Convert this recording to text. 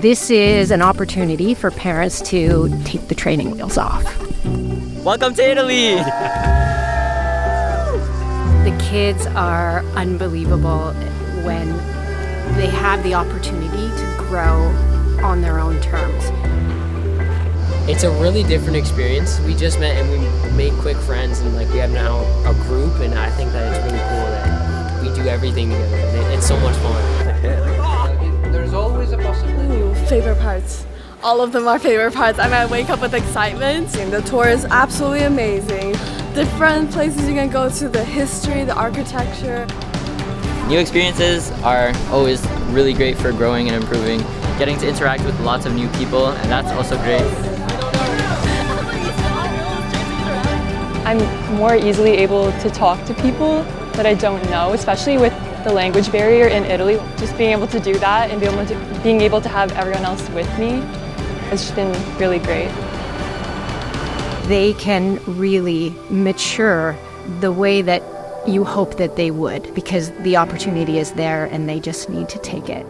This is an opportunity for parents to take the training wheels off. Welcome to Italy! The kids are unbelievable when they have the opportunity to grow on their own terms. It's a really different experience. We just met and we made quick friends, and we have now a group, and I think that it's really cool that we do everything together. It's so much fun. There's always a possibility. Ooh, favorite parts. All of them are favorite parts. I wake up with excitement. And the tour is absolutely amazing. Different places you can go to, the history, the architecture. New experiences are always really great for growing and improving. Getting to interact with lots of new people, and that's also great. I'm more easily able to talk to people that I don't know, especially with the language barrier in Italy. Just being able to do that and being able to have everyone else with me has just been really great. They can really mature the way that you hope that they would, because the opportunity is there and they just need to take it.